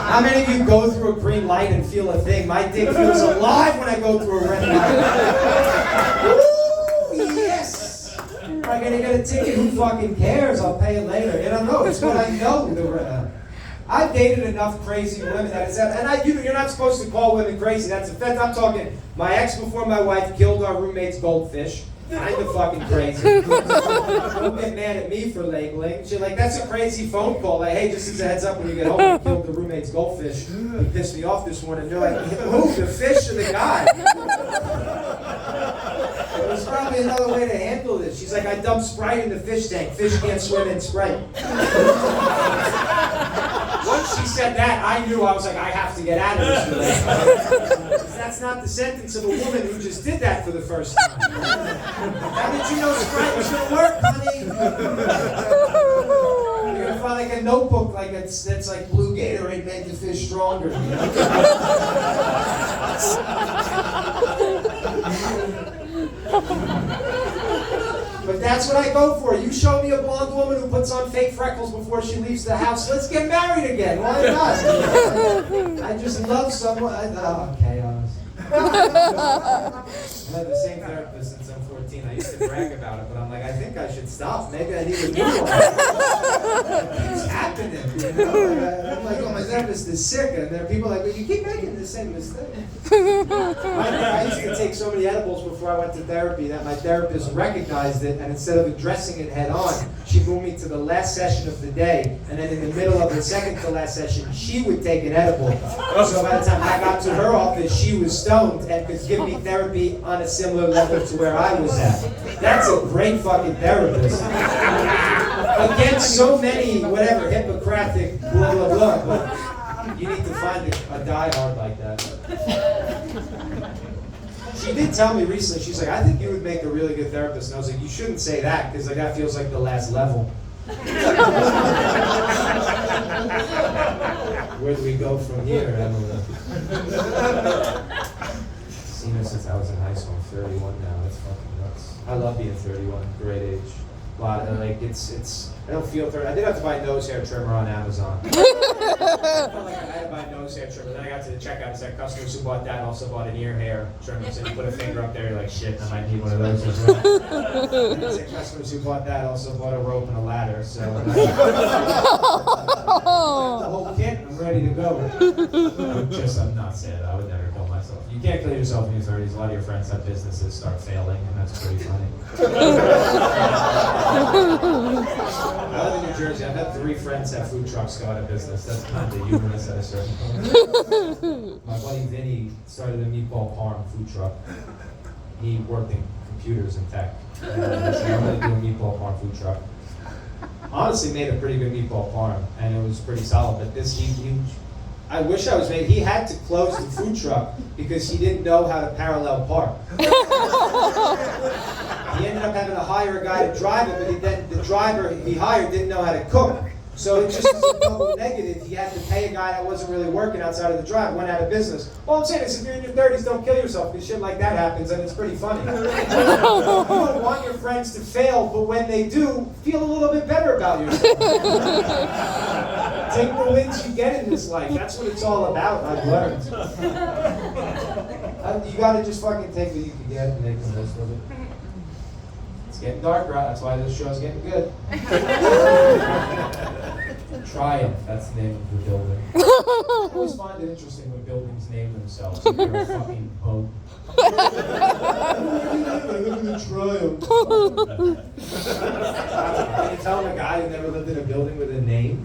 How many of you go through a green light and feel a thing? My dick feels alive when I go through a red light. Woo, yes! Am I gonna get a ticket? Who fucking cares? I'll pay it later. You don't know. It's what I know. I've dated enough crazy women that it's, and you're not supposed to call women crazy. That's offensive. I'm talking. My ex before my wife killed our roommate's goldfish. Kind of fucking crazy. Don't get mad at me for labeling. She's like, that's a crazy phone call. Like, hey, just as a heads up, when you get home, you killed the roommate's goldfish. You pissed me off this morning. They're like, who, the fish or the guy? There's probably another way to handle this. She's like, I dumped Sprite in the fish tank. Fish can't swim in Sprite. Once she said that, I knew. I was like, I have to get out of this relationship. That's not the sentence of a woman who just did that for the first time. How did you know Sprite was going to work, honey? You're going to find like a notebook like that's like blue Gatorade made the fish stronger. You know? But that's what I go for. You show me a blonde woman who puts on fake freckles before she leaves the house. Let's get married again. Why not? I just love someone. Chaos. I've had the same therapist since I'm 14. I used to brag about it, but I'm like, I think I should stop. Maybe I need a new one. It's happening, you know? I'm like, oh, my therapist is sick, and there are people like, well, you keep making the same mistake. I used to take so many edibles before I went to therapy that my therapist recognized it, and instead of addressing it head on, she moved me to the last session of the day, and then in the middle of the second to last session, she would take an edible. So by the time I got to her office, she was stoned and could give me therapy on a similar level to where I was at. That's a great fucking therapist. Against so many, whatever, Hippocratic, blah, blah, blah, but you need to find a diehard like that. She did tell me recently, she's like, I think you would make a really good therapist. And I was like, you shouldn't say that, because like that feels like the last level. Where do we go from here, Emily? Seen her since I was in high school. I'm 31 now. That's fucking nuts. I love being 31. Great age. A lot of, like, it's, I don't feel 30. I did have to buy a nose hair trimmer on Amazon. I felt like I had to buy a nose hair trimmer. Then I got to the checkout and said, customers who bought that also bought an ear hair trimmer. So you put a finger up there, you're like, shit, I might need one of those as well. And I said, customers who bought that also bought a rope and a ladder. So the whole kit, I'm ready to go. I'm not sad. I would never kill myself. You can't kill yourself in your 30s. A lot of your friends have businesses start failing, and that's pretty funny. I live in New Jersey. I've had 3 friends have food trucks go out of business. That's kind of humorous at a certain point. My buddy Vinny started a meatball parm food truck. He worked in computers and tech. So I'm going to do a meatball parm food truck. Honestly, made a pretty good meatball parm, and it was pretty solid. But this, I wish I was made. He had to close the food truck because he didn't know how to parallel park. He ended up having to hire a guy to drive it, but then the driver he hired didn't know how to cook. So it just was a double negative. He had to pay a guy that wasn't really working outside of the drive, went out of business. All I'm saying is if you're in your 30s, don't kill yourself, because shit like that happens, and it's pretty funny. You don't want your friends to fail, but when they do, feel a little bit better about yourself. Take the wins you get in this life. That's what it's all about, I've learned. You gotta just fucking take what you can get and make the most of it. It's getting darker out, that's why this show's getting good. Triumph, that's the name of the building. I always find it interesting when buildings name themselves. Like they're a fucking boat. I live in the Triumph. Can you tell them a guy who never lived in a building with a name?